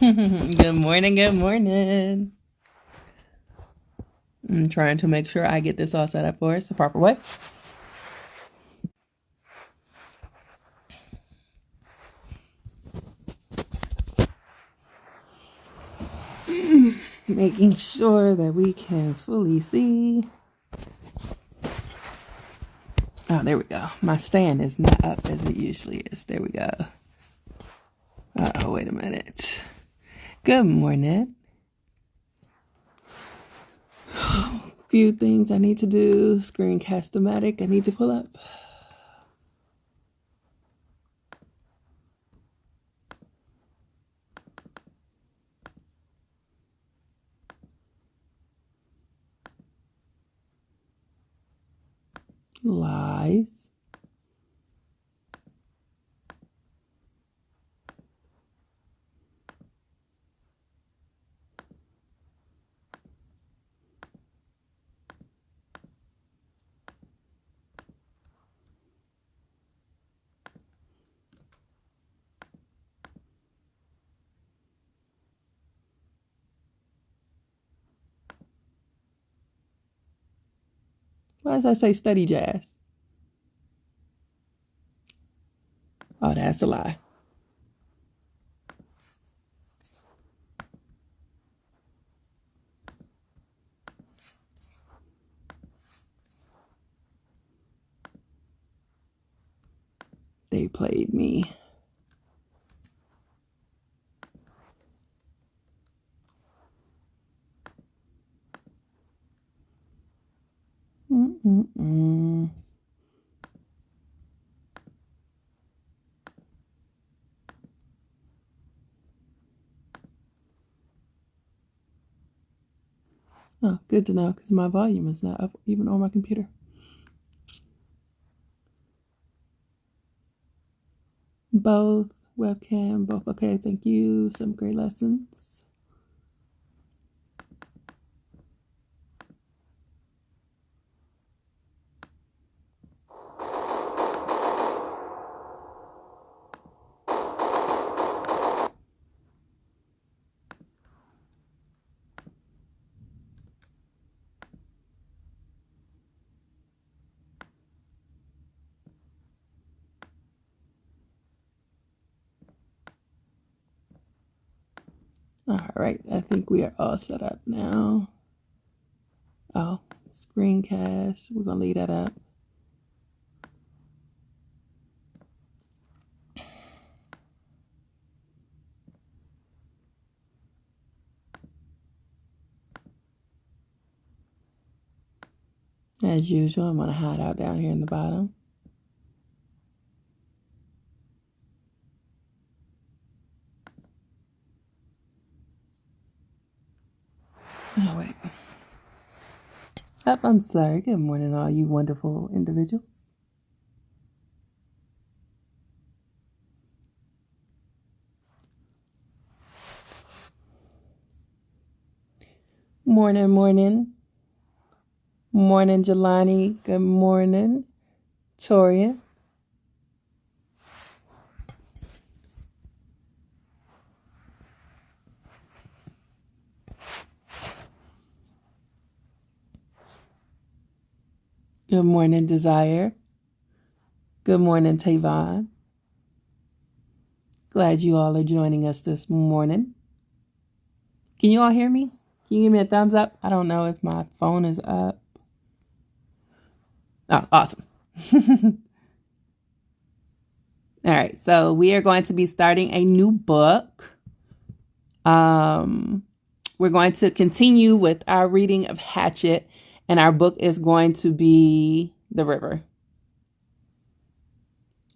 Good morning, good morning. I'm trying to make sure I get this all set up for us the proper way. Making sure that we can fully see. Oh, there we go. My stand is not up as it usually is. There we go. Oh, wait a minute. Good morning. Few things I need to do. Screencast-o-matic I need to pull up. Lies. Why does I say study jazz? Oh, that's a lie. They played me. Oh, good to know, because my volume is not up even on my computer. Both webcam, both okay. Thank you. Some great lessons. All right, I think we are all set up now. Oh, screencast. We're gonna leave that up. As usual, I'm gonna hide out down here in the bottom. Oh, wait. I'm sorry. Good morning, all you wonderful individuals. Morning, morning. Morning, Jelani. Good morning, Toria. Good morning, Desire. Good morning, Tavon. Glad you all are joining us this morning. Can you all hear me? Can you give me a thumbs up? I don't know if my phone is up. Oh, awesome. All right, so we are going to be starting a new book. We're going to continue with our reading of Hatchet, and our book is going to be The River.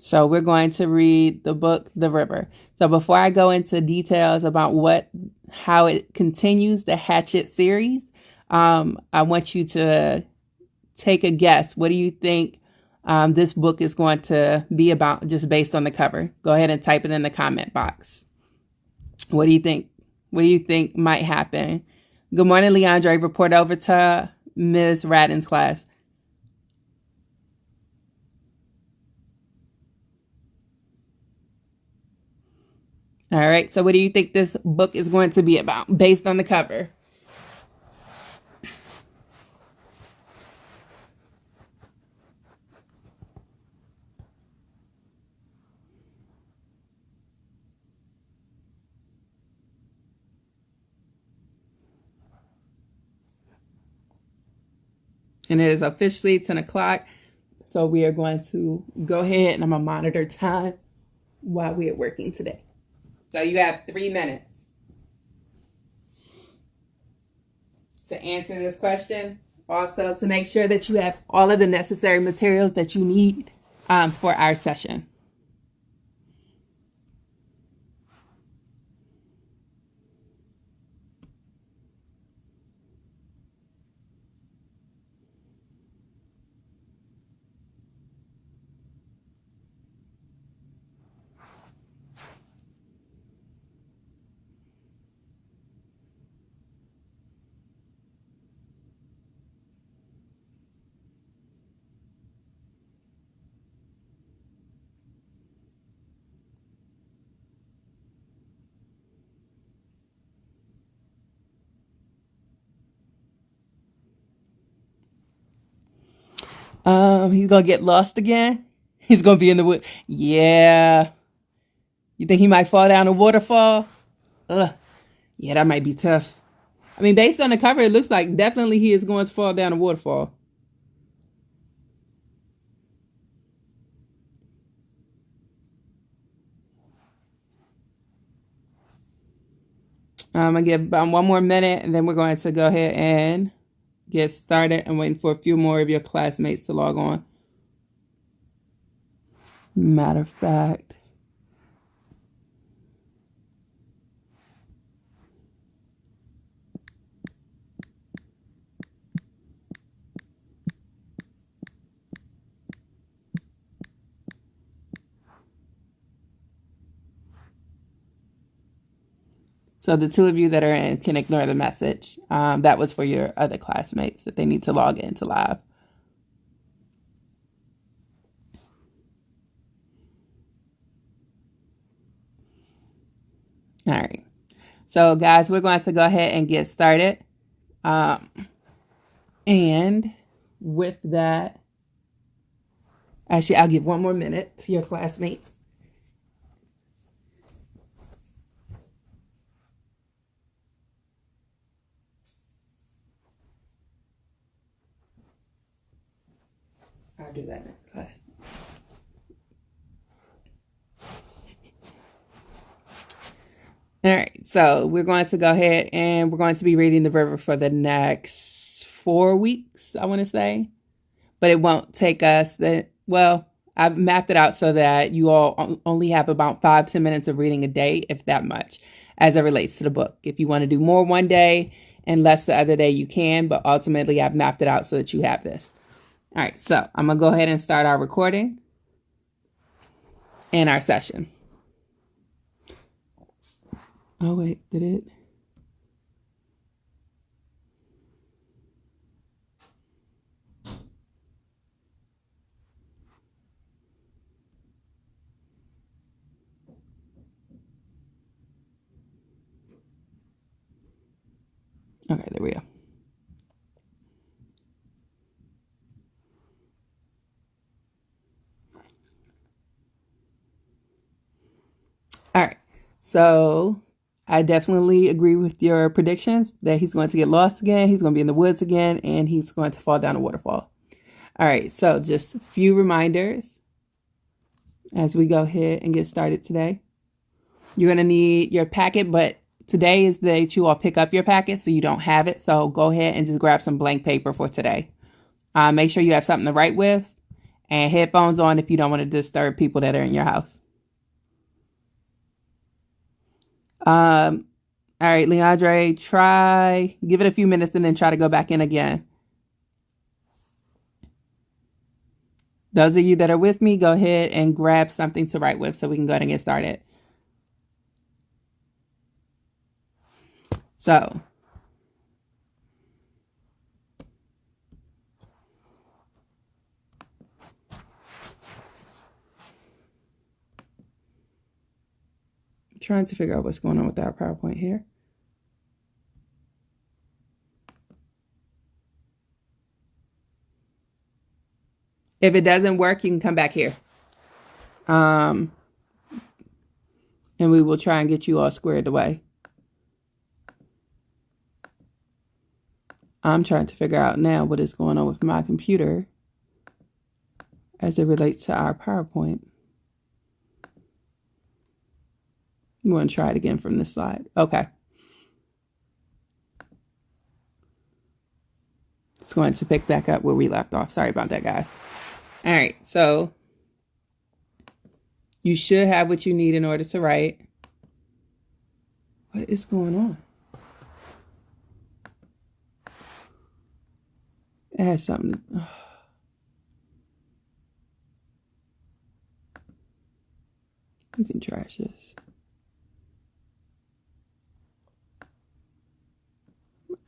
So we're going to read the book, The River. So before I go into details about how it continues the Hatchet series, I want you to take a guess. What do you think this book is going to be about just based on the cover? Go ahead and type it in the comment box. What do you think? What do you think might happen? Good morning, Leandre. Report over to Ms. Radden's class. All right. So what do you think this book is going to be about based on the cover? And it is officially 10 o'clock. So we are going to go ahead and I'm going to monitor time while we are working today. So you have 3 minutes to answer this question. Also, to make sure that you have all of the necessary materials that you need for our session. He's gonna get lost again. He's gonna be in the woods. Yeah. You think he might fall down a waterfall? Ugh. Yeah, that might be tough. I mean, based on the cover, it looks like definitely he is going to fall down a waterfall. I'm gonna give about 1 more minute, and then we're going to go ahead and get started. I'm waiting for a few more of your classmates to log on. Matter of fact. So the 2 of you that are in can ignore the message. That was for your other classmates that they need to log into live. All right. So guys, we're going to go ahead and get started. And with that, actually, I'll give 1 more minute to your classmates. I'll do that next class. All right, so we're going to go ahead and we're going to be reading The River for the next 4 weeks, I want to say. But it won't take us I've mapped it out so that you all only have about 5-10 minutes of reading a day, if that much, as it relates to the book. If you want to do more one day and less the other day, you can, but ultimately I've mapped it out so that you have this. All right, so I'm going to go ahead and start our recording and our session. Oh, wait, did it? Okay, there we go. All right, so I definitely agree with your predictions that he's going to get lost again, he's going to be in the woods again, and he's going to fall down a waterfall. All right, so just a few reminders as we go ahead and get started today. You're going to need your packet, but today is the day that you all pick up your packet, so you don't have it. So go ahead and just grab some blank paper for today. Make sure you have something to write with and headphones on if you don't want to disturb people that are in your house. All right, Leandre, give it a few minutes and then try to go back in again. Those of you that are with me, go ahead and grab something to write with so we can go ahead and get started. So I'm trying to figure out what's going on with our PowerPoint here. If it doesn't work, you can come back here. And we will try and get you all squared away. I'm trying to figure out now what is going on with my computer as it relates to our PowerPoint. I'm going to try it again from this slide. Okay. It's going to pick back up where we left off. Sorry about that, guys. All right. So you should have what you need in order to write. What is going on? It has something. You can trash this.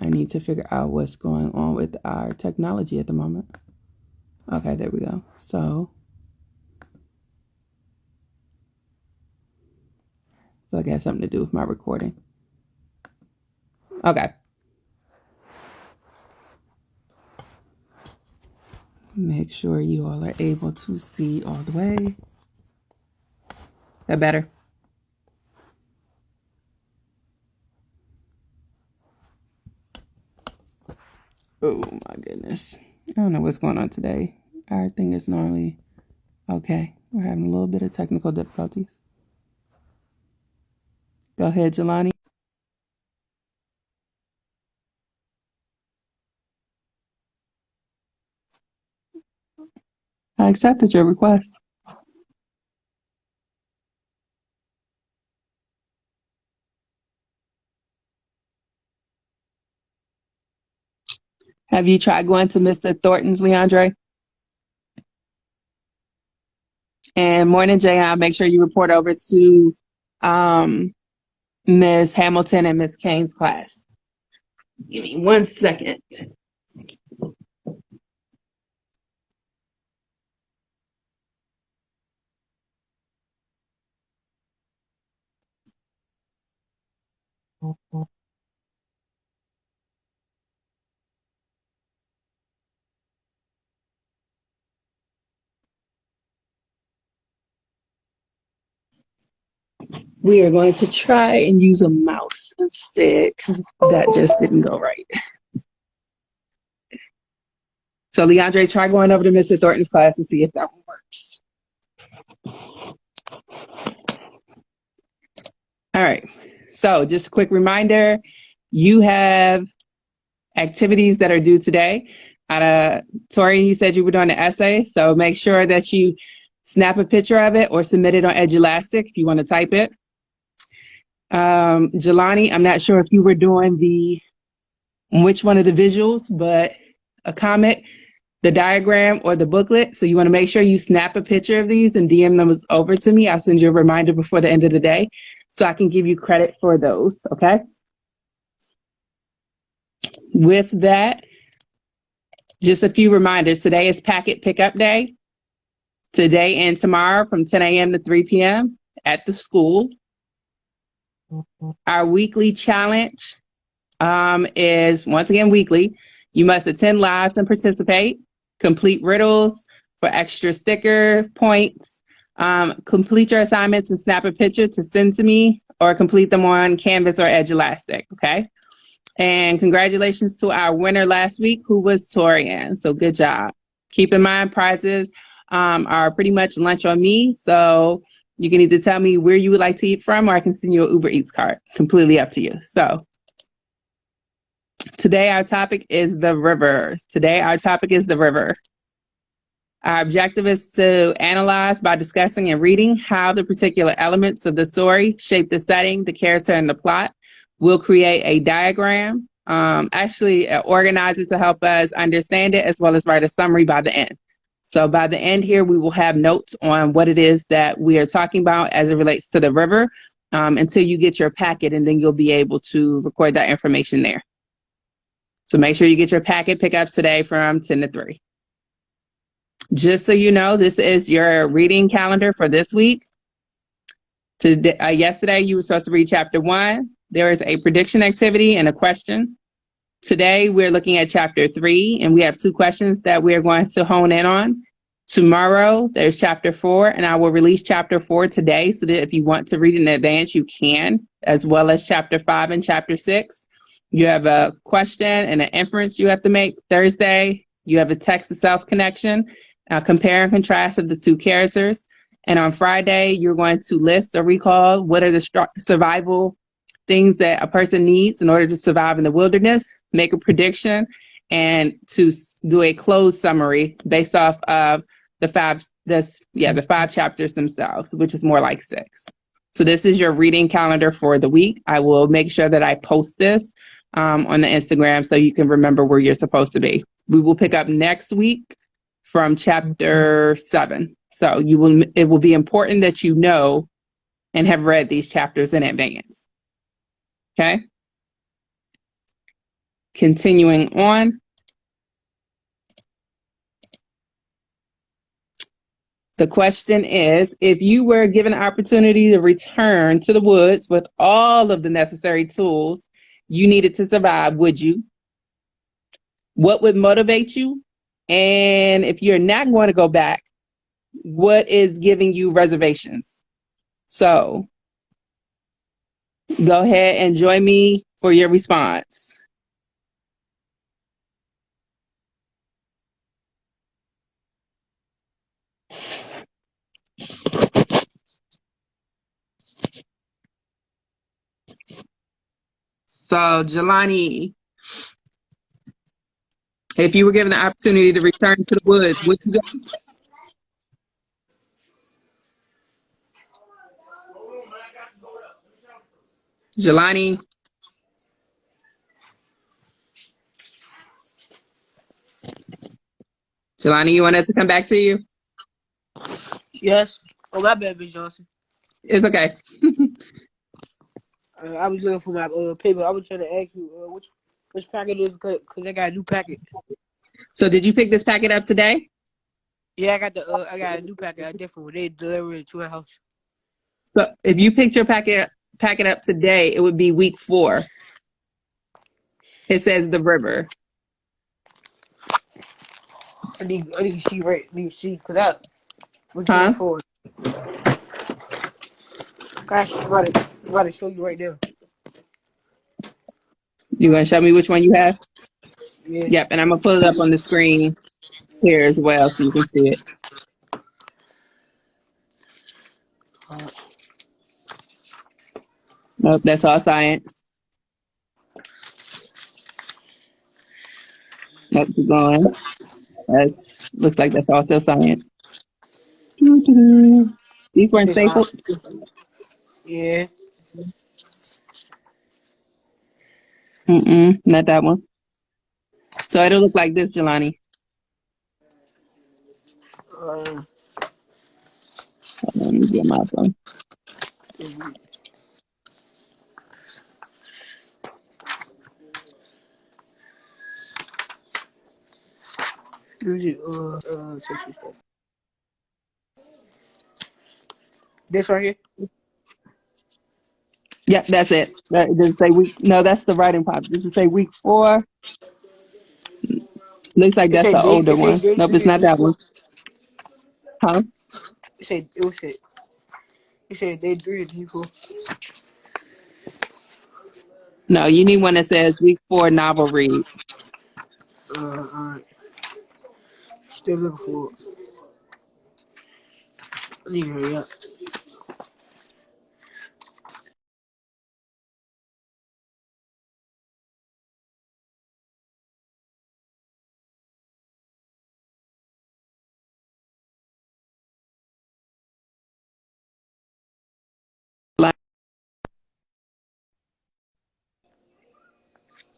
I need to figure out what's going on with our technology at the moment. Okay, there we go. So, I feel like it has something to do with my recording. Okay. Make sure you all are able to see all the way. That better? Oh my goodness. I don't know what's going on today. Our thing is normally okay. We're having a little bit of technical difficulties. Go ahead, Jelani. I accepted your request. Have you tried going to Mr. Thornton's, Leandre? And morning, Jayon, make sure you report over to Ms. Hamilton and Ms. Kane's class. Give me 1 second. We are going to try and use a mouse instead because that just didn't go right. So Leandre, try going over to Mr. Thornton's class and see if that one works. All right. So just a quick reminder, you have activities that are due today. Tori, you said you were doing an essay, so make sure that you snap a picture of it or submit it on Edulastic if you want to type it. Jelani, I'm not sure if you were doing which one of the visuals, but a comic, the diagram, or the booklet. So you want to make sure you snap a picture of these and DM them over to me. I'll send you a reminder before the end of the day so I can give you credit for those, okay? With that, just a few reminders. Today is packet pickup day. Today and tomorrow from 10 a.m. to 3 p.m. at the school. Our weekly challenge is, once again, weekly. You must attend lives and participate, complete riddles for extra sticker points, complete your assignments and snap a picture to send to me, or complete them on Canvas or Edulastic, okay? And congratulations to our winner last week, who was Torian. So good job. Keep in mind, prizes are pretty much lunch on me. So you can either tell me where you would like to eat from, or I can send you an Uber Eats card. Completely up to you. So today our topic is the river. Our objective is to analyze by discussing and reading how the particular elements of the story shape the setting, the character, and the plot. We'll create a diagram, actually organize it to help us understand it, as well as write a summary by the end. So by the end here, we will have notes on what it is that we are talking about as it relates to the river. until you get your packet, and then you'll be able to record that information there. So make sure you get your packet pickups today from 10 to 3. Just so you know, this is your reading calendar for this week. Today, yesterday, you were supposed to read chapter 1. There is a prediction activity and a question. Today, we're looking at chapter 3, and we have 2 questions that we're going to hone in on. Tomorrow, there's chapter 4, and I will release chapter 4 today so that if you want to read in advance, you can, as well as chapter 5 and chapter 6. You have a question and an inference you have to make Thursday. You have a text to self connection, compare and contrast of the 2 characters. And on Friday, you're going to list or recall what are the survival things that a person needs in order to survive in the wilderness, make a prediction, and to do a closed summary based off of the 5 chapters themselves, which is more like 6. So this is your reading calendar for the week. I will make sure that I post this on the Instagram so you can remember where you're supposed to be. We will pick up next week from chapter 7. So it will be important that you know and have read these chapters in advance. Okay? Continuing on. The question is, if you were given an opportunity to return to the woods with all of the necessary tools you needed to survive, would you? What would motivate you? And if you're not going to go back, what is giving you reservations? So go ahead and join me for your response. So Jelani, if you were given the opportunity to return to the woods, would you go? Jelani? Jelani, you want us to come back to you? Yes. Oh, my bad, Miss Johnson. It's okay. I was looking for my paper. I was trying to ask you which packet is because I got a new packet. So did you pick this packet up today? Yeah, I got a new packet. A different one. They delivered it to my house. So if you picked your packet up today, it would be week 4. It says the river. I need to see because I was Huh? looking for it. Gosh, I'm about to show you right now. You gonna show me which one you have? Yeah. Yep, and I'm gonna pull it up on the screen here as well so you can see it. Nope, that's all science. Nope, keep going. Looks like that's all still science. These weren't stapled? Yeah. Not that one. So it'll look like this, Jelani. Let me get my phone. This right here? Yep, that's it. That does it say week. No, that's the writing part. Does it say week 4? Looks like that's the older one. Nope, it's not that one. Huh? It said day 3 and day 4. No, you need one that says week 4 novel read. Alright. Still looking for it. I need to hurry up.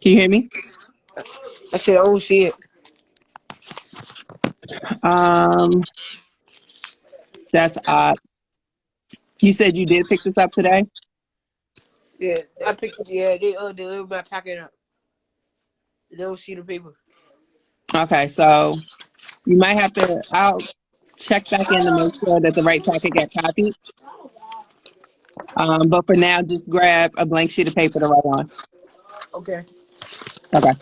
Can you hear me? I said I don't see it. That's odd. You said you did pick this up today? Yeah, I picked it. Yeah, they delivered my packet up. They don't see the paper. Okay, so you might have to. I'll check back in to make sure that the right packet got copied. But for now, just grab a blank sheet of paper to write on. Okay. Okay.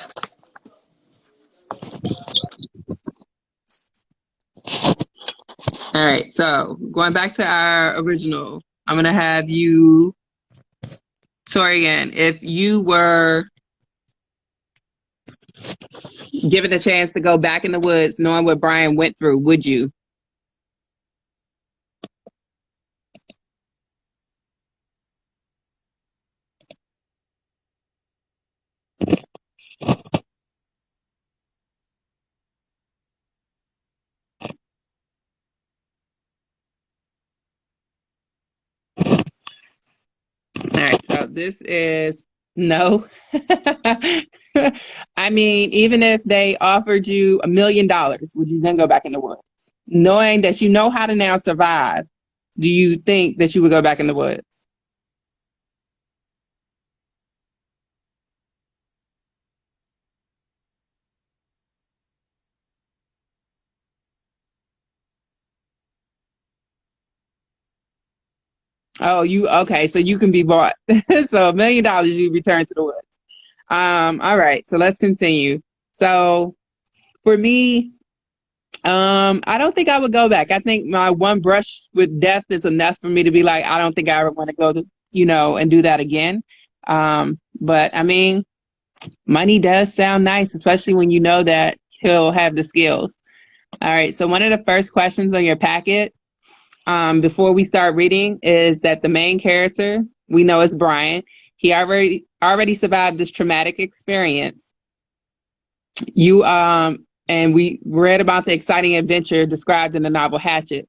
All right. So going back to our original, I'm gonna have you, Torian, if you were given a chance to go back in the woods, knowing what Brian went through, would you? All right. So this is no. I mean, even if they offered you $1 million, would you then go back in the woods? Knowing that you know how to now survive, do you think that you would go back in the woods? Oh, you okay? So you can be bought. So $1 million you return to the woods. All right. So let's continue. So for me, I don't think I would go back. I think my one brush with death is enough for me to be like, I don't think I ever want to go to, and do that again. But I mean, money does sound nice, especially when you know that he'll have the skills. All right. So one of the first questions on your packet, before we start reading, is that the main character we know is Brian. He already survived this traumatic experience. You and we read about the exciting adventure described in the novel Hatchet.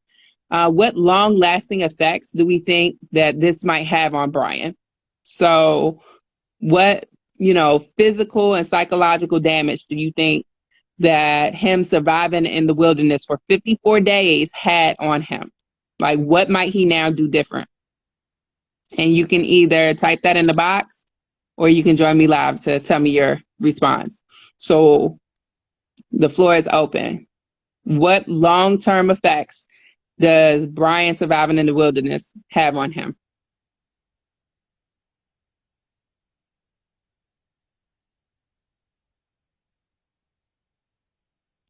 What long-lasting effects do we think that this might have on Brian? So, what physical and psychological damage do you think that him surviving in the wilderness for 54 days had on him? Like, what might he now do different? And you can either type that in the box or you can join me live to tell me your response. So, the floor is open. What long-term effects does Brian surviving in the wilderness have on him?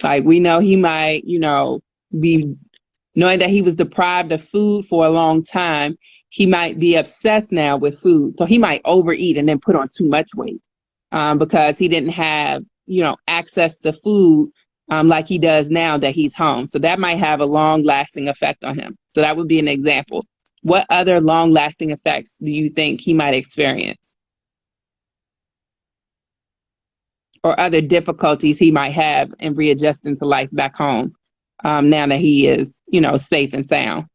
Like, we know he might, be knowing that he was deprived of food for a long time. He might be obsessed now with food. So he might overeat and then put on too much weight because he didn't have, access to food like he does now that he's home. So that might have a long lasting effect on him. So that would be an example. What other long lasting effects do you think he might experience? Or other difficulties he might have in readjusting to life back home now that he is, safe and sound?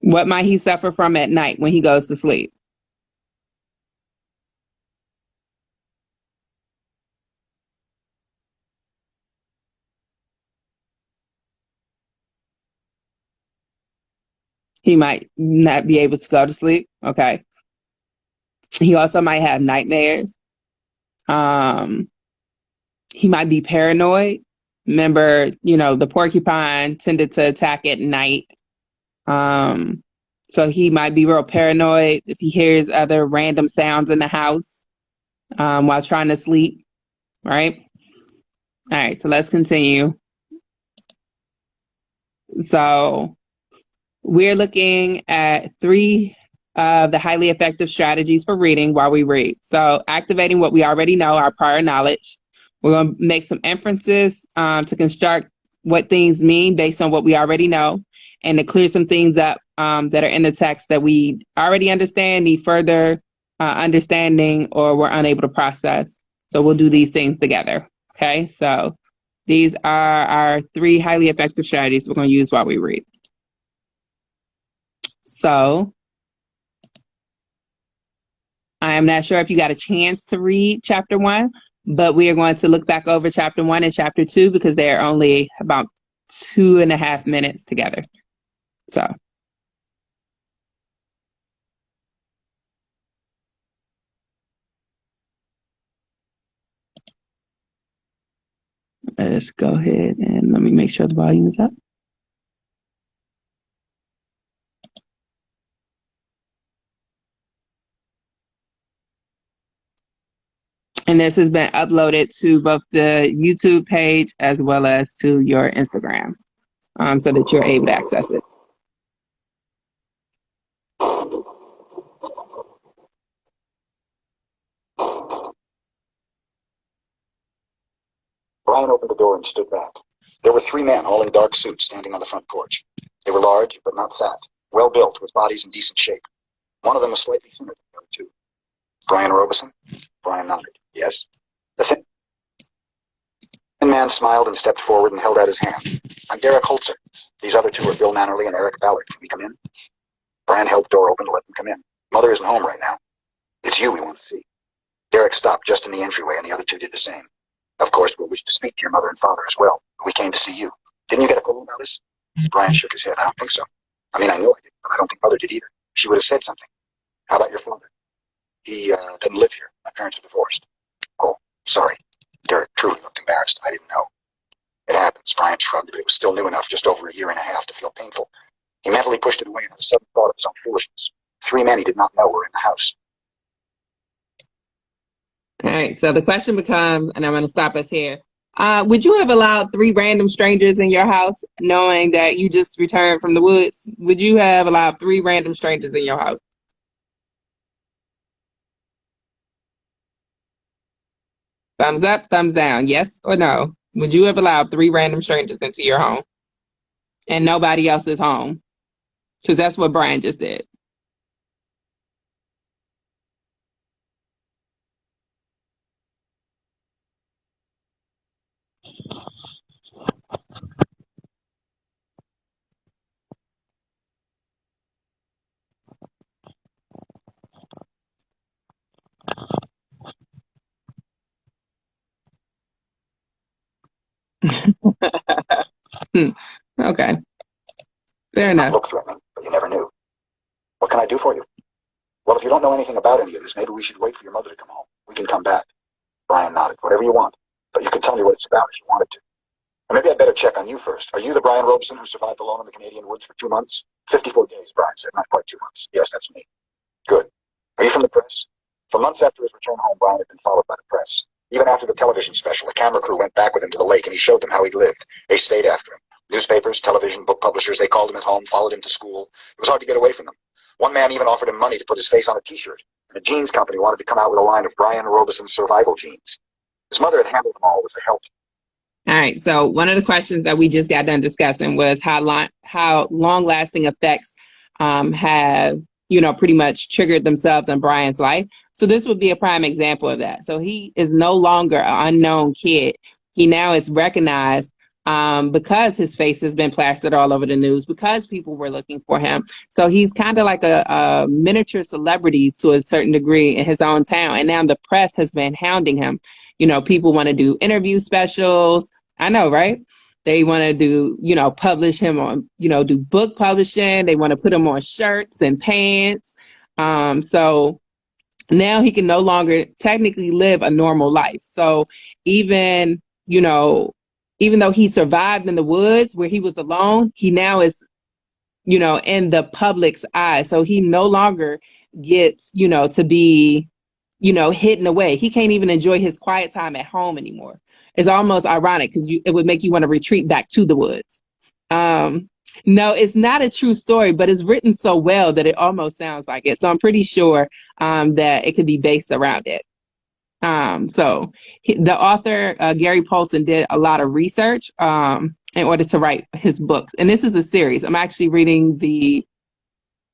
What might he suffer from at night when he goes to sleep? He might not be able to go to sleep. Okay. He also might have nightmares. Um, he might be paranoid. Remember, the porcupine tended to attack at night. Um, so he might be real paranoid if he hears other random sounds in the house while trying to sleep, right? All right, so let's continue. So we're looking at three of the highly effective strategies for reading while we read. So activating what we already know, our prior knowledge. We're going to make some inferences to construct what things mean based on what we already know, and to clear some things up that are in the text that we already understand, need further understanding, or we're unable to process. So we'll do these things together. Okay, so These are our 3 highly effective strategies we're going to use while we read. So I am not sure if you got a chance to read chapter 1, but we are going to look back over chapter 1 and chapter 2 because they're only about 2.5 minutes together. So let's go ahead and let me make sure the volume is up. And this has been uploaded to both the YouTube page as well as to your Instagram, so that you're able to access it. Brian opened the door and stood back. There were 3 men, all in dark suits, standing on the front porch. They were large, but not fat, well-built, with bodies in decent shape. One of them was slightly thinner than the other 2. Brian Robeson? Brian nodded. Yes? The thin man smiled and stepped forward and held out his hand. I'm Derek Holzer. These other 2 are Bill Mannerly and Eric Ballard. Can we come in? Brian held the door open to let them come in. Mother isn't home right now. It's you we want to see. Derek stopped just in the entryway, and the other 2 did the same. Of course, we wish to speak to your mother and father as well. We came to see you. Didn't you get a call about us? Brian shook his head. I don't think so. I mean, I know I did, but I don't think Mother did either. She would have said something. How about your father? He doesn't live here. My parents are divorced. Oh, sorry. Derek truly looked embarrassed. I didn't know. It happens. Brian shrugged, but it was still new enough, just over 1.5 years to feel painful. He mentally pushed it away and had a sudden thought of his own foolishness. 3 men he did not know were in the house. All right, so the question becomes, and I'm going to stop us here. Would you have allowed 3 random strangers in your house, knowing that you just returned from the woods? Would you have allowed 3 random strangers in your house? Thumbs up, thumbs down, yes or no? Would you have allowed 3 random strangers into your home and nobody else is home? Because that's what Brian just did. Okay, fair enough. Look threatening, but you never knew. What can I do for you? Well, if you don't know anything about any of this, maybe we should wait for your mother to come home. We can come back. Brian nodded. Whatever you want. But you can tell me what it's about if you wanted to. Or maybe I'd better check on you first. Are you the Brian Robeson who survived alone in the Canadian woods for 2 months? 54 days, Brian said. Not quite 2 months. Yes, that's me. Good. Are you from the press? For months after his return home, Brian had been followed by the press. Even after the television special, a camera crew went back with him to the lake and he showed them how he'd lived. They stayed after him. Newspapers, television, book publishers, they called him at home, followed him to school. It was hard to get away from them. One man even offered him money to put his face on a t-shirt. And a jeans company wanted to come out with a line of Brian Robeson's survival jeans. His mother had handled them all with the help. All right, so one of the questions that we just got done discussing was how long-lasting effects have, pretty much triggered themselves in Brian's life. So this would be a prime example of that. So he is no longer an unknown kid. He now is recognized because his face has been plastered all over the news, because people were looking for him. So he's kind of like a miniature celebrity to a certain degree in his own town. And now the press has been hounding him. People want to do interview specials. I know, right? They want to do, publish him on, do book publishing. They want to put him on shirts and pants. So now he can no longer technically live a normal life. So even though he survived in the woods where he was alone, he now is, in the public's eye. So he no longer gets, to be, hidden away. He can't even enjoy his quiet time at home anymore. It's almost ironic because it would make you want to retreat back to the woods. No, it's not a true story, but it's written so well that it almost sounds like it. So I'm pretty sure that it could be based around it. The author, Gary Paulson, did a lot of research in order to write his books. And this is a series. I'm actually reading the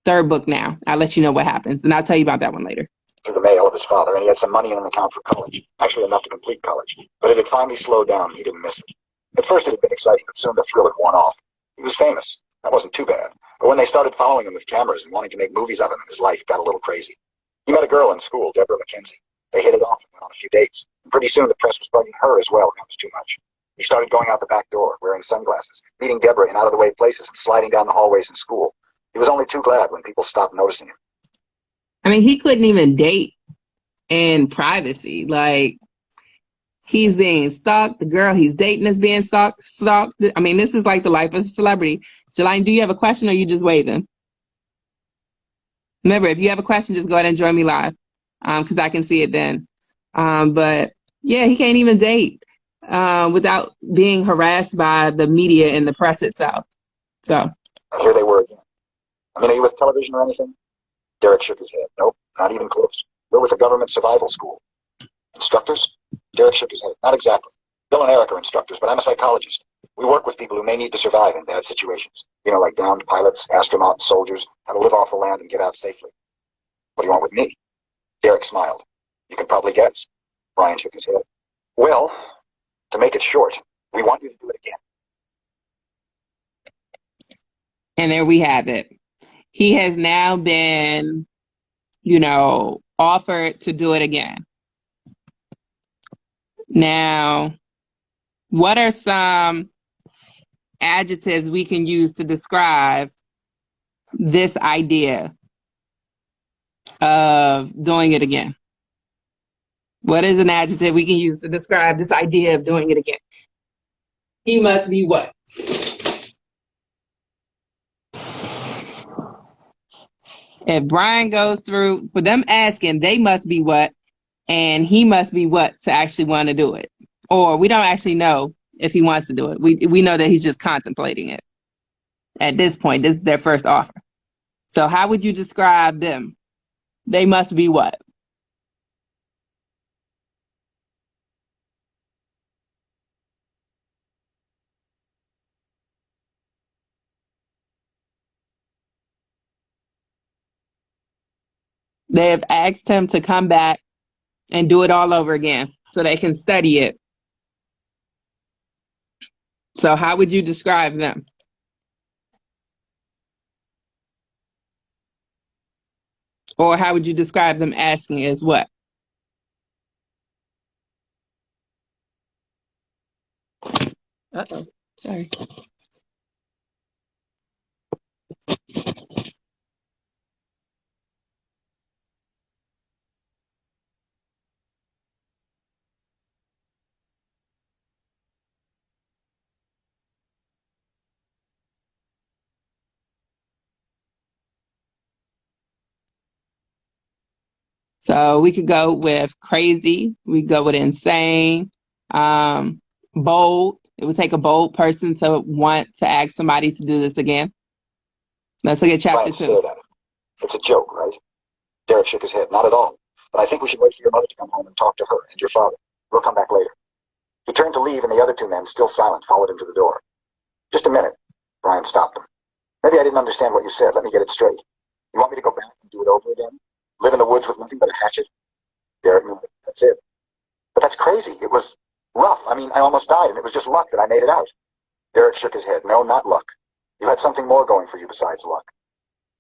3rd book now. I'll let you know what happens, and I'll tell you about that one later. Through the mail of his father, and he had some money in an account for college. Actually enough to complete college. But it had finally slowed down. He didn't miss it. At first it had been exciting, but soon the thrill had worn off. He was famous. That wasn't too bad. But when they started following him with cameras and wanting to make movies of him, his life got a little crazy. He met a girl in school, Deborah McKenzie. They hit it off and went on a few dates. And pretty soon the press was bugging her as well, and that was too much. He started going out the back door, wearing sunglasses, meeting Deborah in out-of-the-way places and sliding down the hallways in school. He was only too glad when people stopped noticing him. I mean, he couldn't even date in privacy. Like, he's being stalked. The girl he's dating is being stalked. I mean, this is like the life of a celebrity. Jelani, do you have a question or are you just waving? Remember, if you have a question, just go ahead and join me live because I can see it then. But yeah, he can't even date without being harassed by the media and the press itself. So And here they were again. I mean, are you with television or anything? Derek shook his head. Nope, not even close. We're with a government survival school. Instructors? Derek shook his head. Not exactly. Bill and Eric are instructors, but I'm a psychologist. We work with people who may need to survive in bad situations. You know, like downed pilots, astronauts, soldiers, how to live off the land and get out safely. What do you want with me? Derek smiled. You can probably guess. Brian shook his head. Well, to make it short, we want you to do it again. and there we have it. He has now been, offered to do it again. Now, what are some adjectives we can use to describe this idea of doing it again? What is an adjective we can use to describe this idea of doing it again? He must be what? If Brian goes through, for them asking, they must be what, and he must be what to actually want to do it. Or we don't actually know if he wants to do it. We know that he's just contemplating it. At this point, this is their first offer. So how would you describe them? They must be what? They have asked him to come back and do it all over again so they can study it. So how would you describe them? Or how would you describe them asking as what? Uh-oh, sorry. So we could go with crazy. We could go with insane. Bold. It would take a bold person to want to ask somebody to do this again. Let's look at chapter Brian 2. stared at him. It's a joke, right? Derek shook his head. Not at all. But I think we should wait for your mother to come home and talk to her and your father. We'll come back later. He turned to leave, and the other two men, still silent, followed him to the door. Just a minute. Brian stopped him. Maybe I didn't understand what you said. Let me get it straight. You want me to go back and do it over again? Live in the woods with nothing but a hatchet? Derek nodded. That's it. But that's crazy. It was rough. I mean, I almost died, and it was just luck that I made it out. Derek shook his head. No, not luck. You had something more going for you besides luck.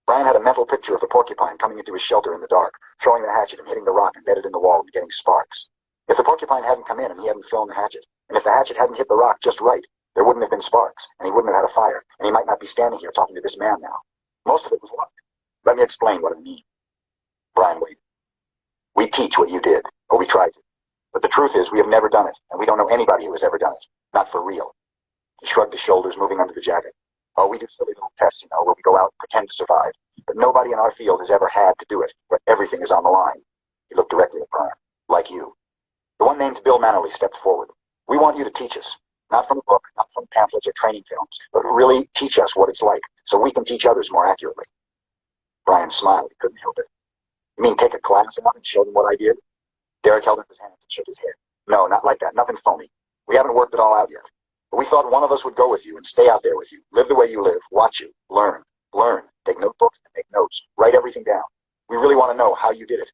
Brian had a mental picture of the porcupine coming into his shelter in the dark, throwing the hatchet and hitting the rock embedded in the wall and getting sparks. If the porcupine hadn't come in and he hadn't thrown the hatchet, and if the hatchet hadn't hit the rock just right, there wouldn't have been sparks, and he wouldn't have had a fire, and he might not be standing here talking to this man now. Most of it was luck. Let me explain what I mean. Brian waited. We teach what you did, or we tried to. But the truth is, we have never done it, and we don't know anybody who has ever done it. Not for real. He shrugged his shoulders, moving under the jacket. Oh, we do silly little tests, where we go out and pretend to survive. But nobody in our field has ever had to do it, where everything is on the line. He looked directly at Brian. Like you. The one named Bill Mannerly stepped forward. We want you to teach us. Not from a book, not from pamphlets or training films, but really teach us what it's like, so we can teach others more accurately. Brian smiled. He couldn't help it. You mean take a class out and show them what I did? Derek held up his hands and shook his head. No, not like that. Nothing phony. We haven't worked it all out yet. But we thought one of us would go with you and stay out there with you, live the way you live, watch you, learn, take notebooks and make notes, write everything down. We really want to know how you did it.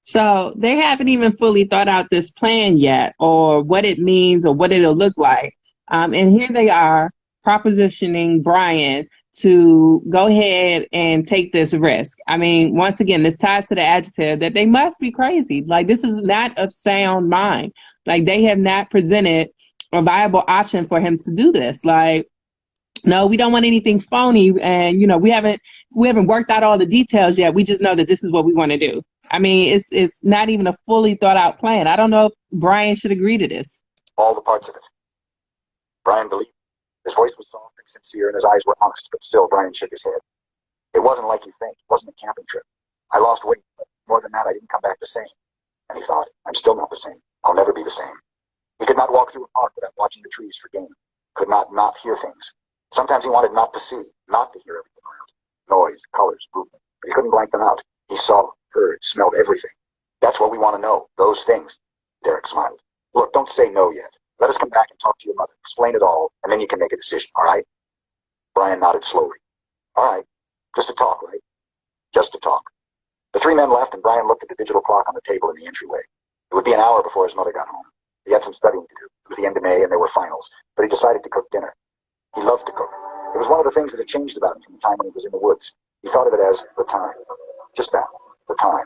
So they haven't even fully thought out this plan yet, or what it means, or what it'll look like. And here they are propositioning Brian to go ahead and take this risk. I mean, once again, this ties to the adjective that they must be crazy. Like, this is not of sound mind. Like, they have not presented a viable option for him to do this. Like, no, we don't want anything phony, and we haven't worked out all the details yet. We just know that this is what we want to do. I mean, it's not even a fully thought out plan. I don't know if Brian should agree to this. All the parts of it. Brian believed. His voice was soft and sincere, and his eyes were honest, but still Brian shook his head. It wasn't like you think. It wasn't a camping trip. I lost weight, but more than that, I didn't come back the same. And he thought, I'm still not the same. I'll never be the same. He could not walk through a park without watching the trees for game. Could not hear things. Sometimes he wanted not to see, not to hear everything around. Noise, colors, movement. But he couldn't blank them out. He saw, heard, smelled everything. That's what we want to know, those things. Derek smiled. Look, don't say no yet. Let us come back and talk to your mother. Explain it all, and then you can make a decision, all right? Brian nodded slowly. All right. Just to talk, right? Just to talk. The three men left, and Brian looked at the digital clock on the table in the entryway. It would be an hour before his mother got home. He had some studying to do. It was the end of May, and there were finals, but he decided to cook dinner. He loved to cook. It was one of the things that had changed about him from the time when he was in the woods. He thought of it as the time. Just that, the time.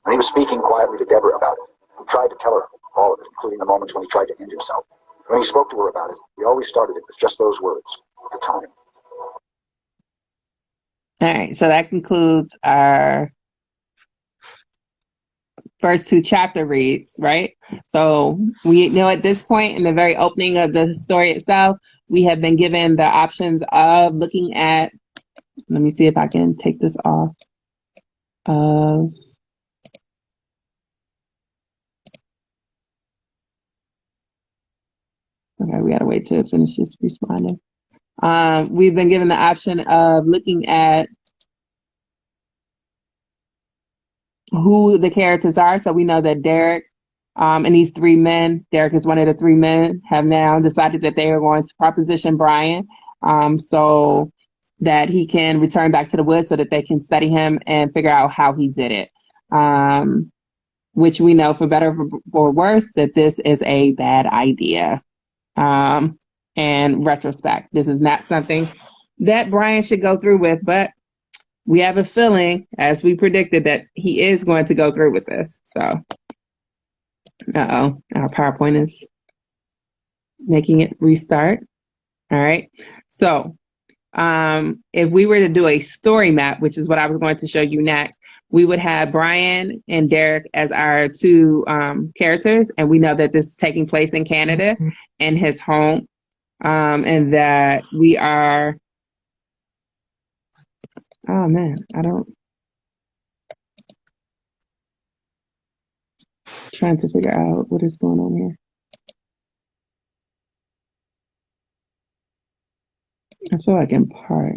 When he was speaking quietly to Deborah about it, he tried to tell her all of it, including the moments when he tried to end himself. When he spoke to her about it, he always started it with just those words, the time. All right, so that concludes our first two chapter reads, right? So we know at this point in the very opening of the story itself, we have been given the options of looking at, let me see if I can take this off of, okay, we gotta wait till it finishes responding. We've been given the option of looking at who the characters are. So we know that Derek and these three men, Derek is one of the three men, have now decided that they are going to proposition Brian so that he can return back to the woods so that they can study him and figure out how he did it. Which we know, for better or worse, that this is a bad idea. And retrospect, this is not something that Brian should go through with, but we have a feeling, as we predicted, that he is going to go through with this. So, our PowerPoint is making it restart. All right. So, if we were to do a story map, which is what I was going to show you next, we would have Brian and Derek as our two characters. And we know that this is taking place in Canada, in his home, and that we are, oh man, trying to figure out what is going on here. I feel like in part.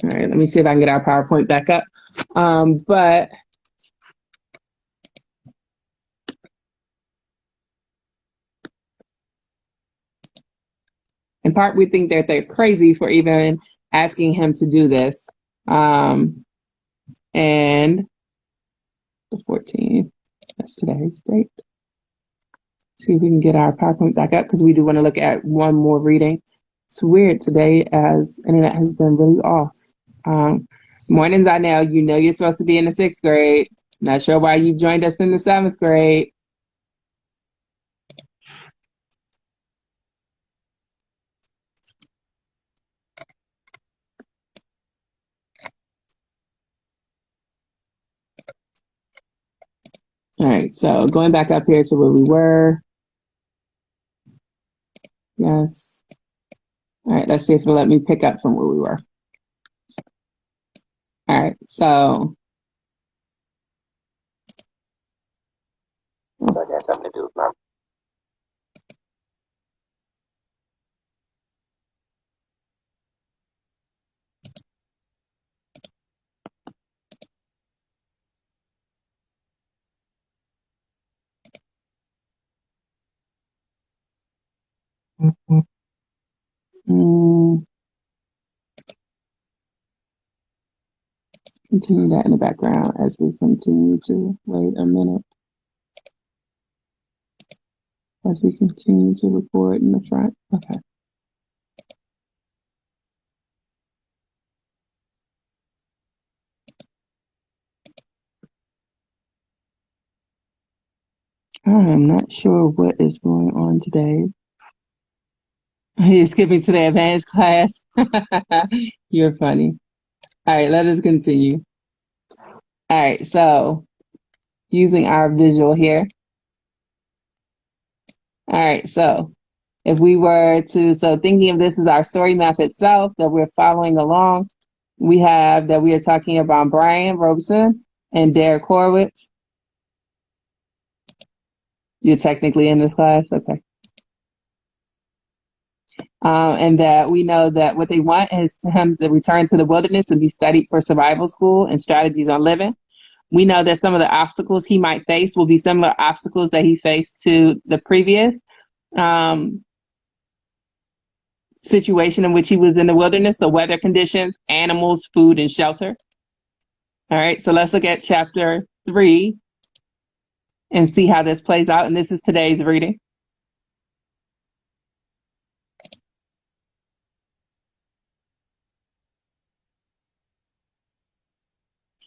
All right, let me see if I can get our PowerPoint back up. But in part, we think that they're crazy for even asking him to do this. And the 14th, that's today's date. See if we can get our PowerPoint back up, because we do want to look at one more reading. It's weird today, as internet has been really off. Mornings, I know, you're supposed to be in the 6th grade. Not sure why you've joined us in the 7th grade. All right, so going back up here to where we were. Yes. All right, let's see if it'll let me pick up from where we were. All right, so. That has something to do with Mom. Mm, continue that in the background as we continue to wait a minute. As we continue to record in the front. Okay. I am not sure what is going on today. You're skipping to the advanced class. You're funny. All right, let us continue. All right, so using our visual here. All right, so if we were to, so thinking of this as our story map itself that we're following along, we have that we are talking about Brian Robeson and Derek Horowitz. You're technically in this class? Okay. And that we know that what they want is him to return to the wilderness and be studied for survival school and strategies on living. We know that some of the obstacles he might face will be similar obstacles that he faced to the previous situation in which he was in the wilderness. So weather conditions, animals, food, and shelter. All right, so let's look at chapter 3 and see how this plays out. And this is today's reading.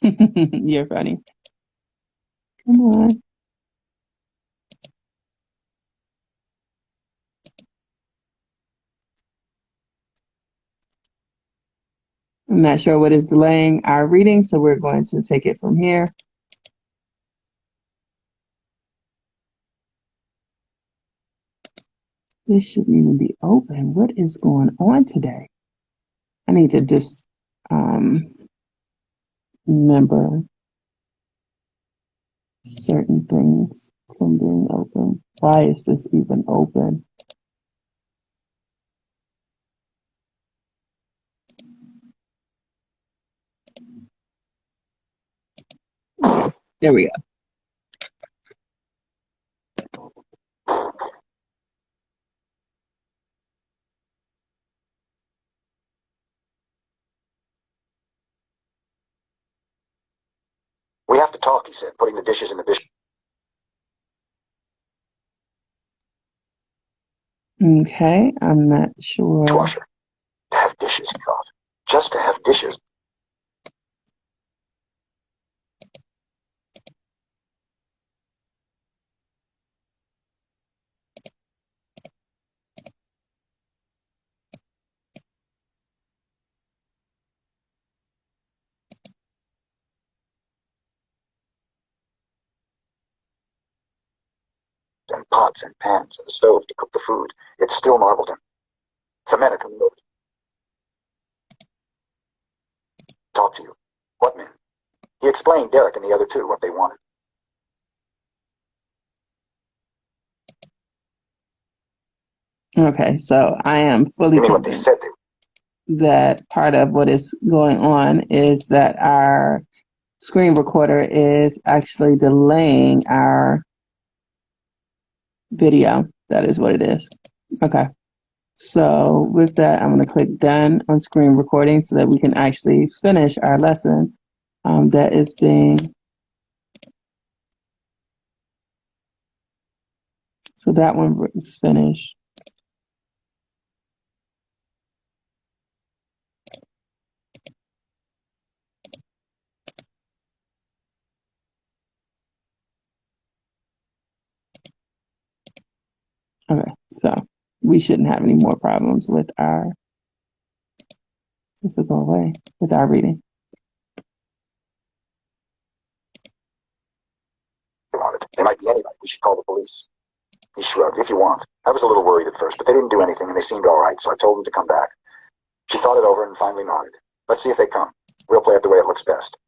You're funny. Come on. I'm not sure what is delaying our reading, so we're going to take it from here. This shouldn't even be open. What is going on today? I need to just remember certain things from being open. Why is this even open? There we go. We have to talk, he said, putting the dishes in the dish. Okay, I'm not sure. Dishwasher. To have dishes, he thought. Just to have dishes. And pots and pans and the stove to cook the food. It still marveled him. The men are coming over. Talk to you. What men? He explained Derek and the other two what they wanted. Okay, so I am fully You mean what they convinced said they that part of what is going on is that our screen recorder is actually delaying our video. That is what it is. Okay. So with that, I'm going to click done on screen recording so that we can actually finish our lesson that is being. So that one is finished. Okay, so we shouldn't have any more problems with our, this will go away, with our reading. wanted. They might be anybody. We should call the police. He shrugged. If you want. I was a little worried at first, but they didn't do anything and they seemed all right, so I told them to come back. She thought it over and finally nodded. Let's see if they come. We'll play it the way it looks best.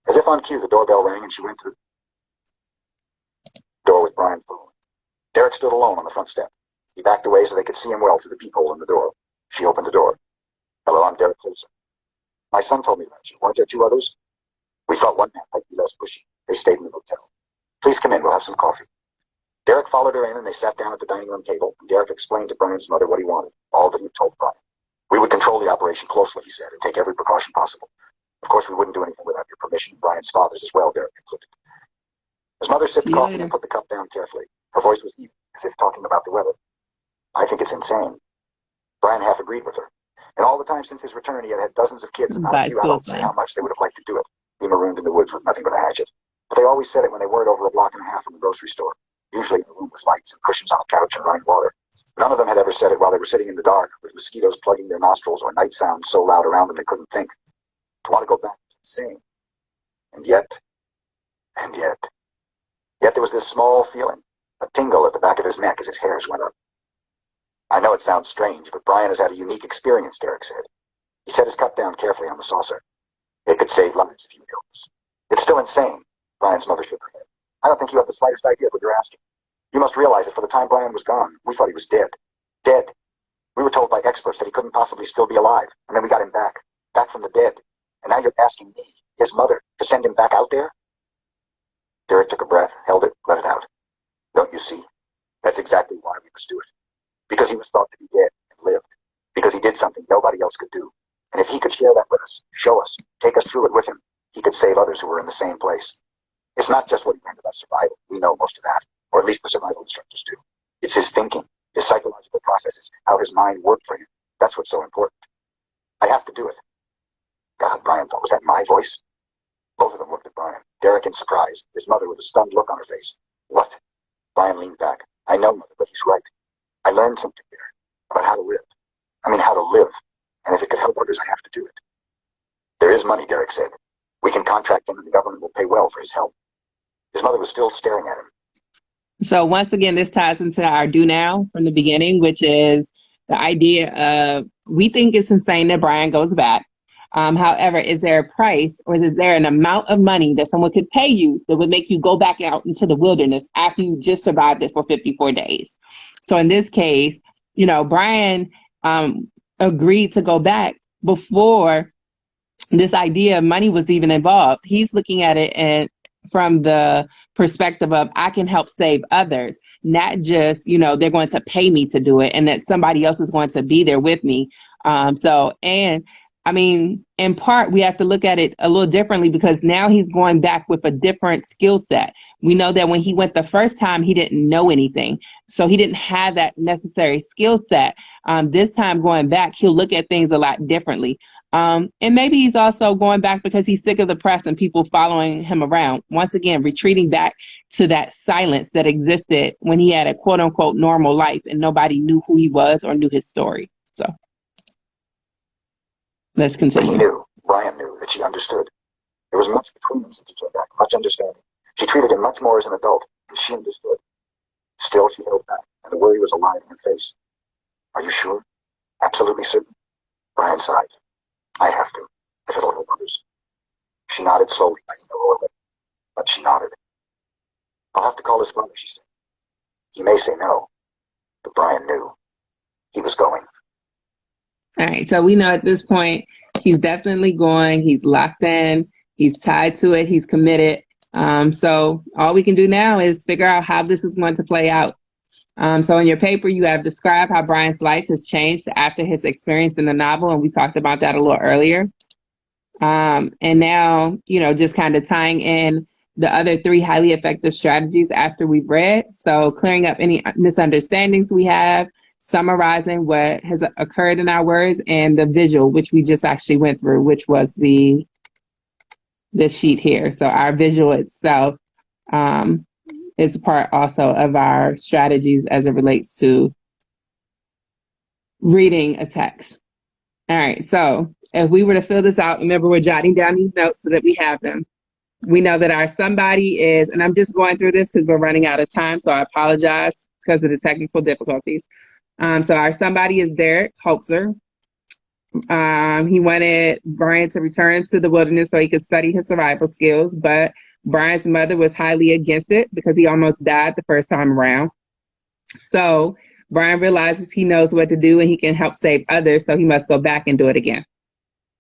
As if on cue, the doorbell rang and she went to the door with Brian following. Derek stood alone on the front step. He backed away so they could see him well through the peephole in the door. She opened the door. Hello, I'm Derek Colson. My son told me about you. Weren't there two others? We thought one man might be less pushy. They stayed in the hotel. Please come in. We'll have some coffee. Derek followed her in and they sat down at the dining room table, and Derek explained to Brian's mother what he wanted, all that he'd told Brian. We would control the operation closely, he said, and take every precaution possible. Of course, we wouldn't do anything without your permission, Brian's father's as well, Derek concluded. His mother sipped See you coffee later. and put the cup down carefully. Her voice was even, as if talking about the weather. I think it's insane. Brian half agreed with her. In all the time since his return, he had had dozens of kids, and not a By few school adults say slang. how much they would have liked to do it, be marooned in the woods with nothing but a hatchet. But they always said it when they weren't over a block and a half from the grocery store, usually in a room with lights and cushions on a couch and running water. None of them had ever said it while they were sitting in the dark, with mosquitoes plugging their nostrils or night sounds so loud around them they couldn't think. To want to go back to sing. And yet there was this small feeling, a tingle at the back of his neck as his hairs went up. I know it sounds strange, but Brian has had a unique experience, Derek said. He set his cup down carefully on the saucer. It could save lives if you knew this. It's still insane, Brian's mother shook her head. I don't think you have the slightest idea of what you're asking. You must realize that for the time Brian was gone, we thought he was dead. Dead. We were told by experts that he couldn't possibly still be alive, and then we got him back from the dead. And now you're asking me, his mother, to send him back out there? Derek took a breath, held it, let it out. Don't you see? That's exactly why we must do it. Because he was thought to be dead and lived. Because he did something nobody else could do. And if he could share that with us, show us, take us through it with him, he could save others who were in the same place. It's not just what he learned about survival. We know most of that. Or at least the survival instructors do. It's his thinking, his psychological processes, how his mind worked for him. That's what's so important. I have to do it. God, Brian thought, was that my voice? Both of them looked at Brian, Derek in surprise, his mother with a stunned look on her face. What? Brian leaned back. I know, Mother, but he's right. I learned something there about how to live. How to live. And if it could help others, I have to do it. There is money, Derek said. We can contract him and the government will pay well for his help. His mother was still staring at him. So once again, this ties into our do now from the beginning, which is the idea of we think it's insane that Brian goes back. However, is there a price or is there an amount of money that someone could pay you that would make you go back out into the wilderness after you just survived it for 54 days? So in this case, Brian agreed to go back before this idea of money was even involved. He's looking at it and from the perspective of I can help save others, not just, they're going to pay me to do it and that somebody else is going to be there with me. In part, we have to look at it a little differently because now he's going back with a different skill set. We know that when he went the first time, he didn't know anything. So he didn't have that necessary skill set. This time going back, he'll look at things a lot differently. And maybe he's also going back because he's sick of the press and people following him around. Once again, retreating back to that silence that existed when he had a quote unquote normal life and nobody knew who he was or knew his story. So let's continue. But he knew, Brian knew, that she understood. There was much between them since he came back, much understanding. She treated him much more as an adult, and she understood. Still, she held back, and the worry was alive in her face. Are you sure? Absolutely certain? Brian sighed. I have to, if it'll help others. She nodded slowly, letting her lower lip, but she nodded. I'll have to call his father, she said. He may say no, but Brian knew. He was going. All right, so we know at this point, he's definitely going, he's locked in, he's tied to it, he's committed. So all we can do now is figure out how this is going to play out. So in your paper, you have described how Brian's life has changed after his experience in the novel, and we talked about that a little earlier. And now, just kind of tying in the other 3 highly effective strategies after we've read. So clearing up any misunderstandings we have, summarizing what has occurred in our words, and the visual, which we just actually went through, which was the sheet here. So our visual itself is part also of our strategies as it relates to reading a text. All right, so if we were to fill this out, remember we're jotting down these notes so that we have them. We know that our somebody is, and I'm just going through this because we're running out of time, so I apologize because of the technical difficulties. So our somebody is Derek Holzer. He wanted Brian to return to the wilderness so he could study his survival skills, but Brian's mother was highly against it because he almost died the first time around. So Brian realizes he knows what to do and he can help save others, so he must go back and do it again.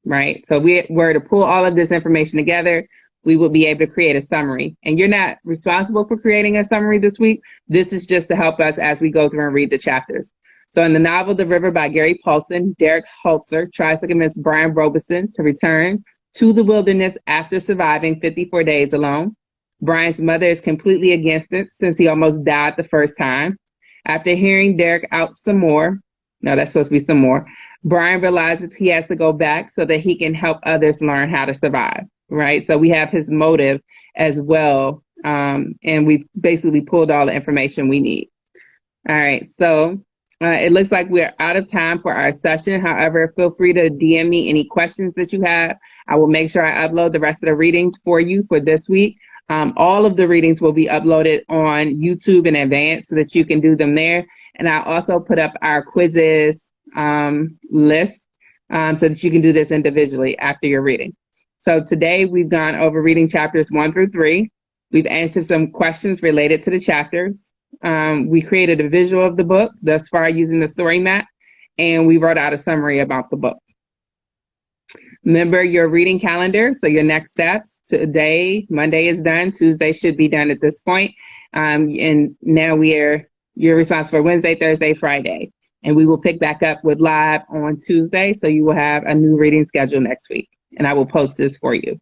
Right? So we were to pull all of this information together, we will be able to create a summary. And you're not responsible for creating a summary this week. This is just to help us as we go through and read the chapters. So in the novel, The River by Gary Paulsen, Derek Holzer tries to convince Brian Robeson to return to the wilderness after surviving 54 days alone. Brian's mother is completely against it since he almost died the first time. After hearing Derek out some more, no, that's supposed to be some more, Brian realizes he has to go back so that he can help others learn how to survive, right? So we have his motive as well, and we've basically pulled all the information we need. All right, so it looks like we're out of time for our session. However, feel free to DM me any questions that you have. I will make sure I upload the rest of the readings for you for this week. All of the readings will be uploaded on YouTube in advance so that you can do them there. And I also put up our quizzes list so that you can do this individually after your reading. So today we've gone over reading chapters 1 through 3. We've answered some questions related to the chapters. We created a visual of the book thus far using the story map, and we wrote out a summary about the book. Remember your reading calendar. So your next steps today, Monday is done. Tuesday should be done at this point. And now you're responsible for Wednesday, Thursday, Friday, and we will pick back up with live on Tuesday. So you will have a new reading schedule next week, and I will post this for you.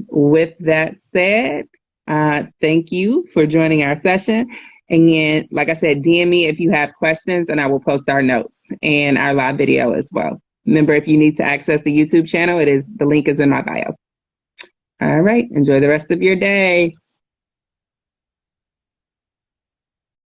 With that said, thank you for joining our session. And like I said, DM me if you have questions, and I will post our notes and our live video as well. Remember, if you need to access the YouTube channel, the link is in my bio. All right, enjoy the rest of your day.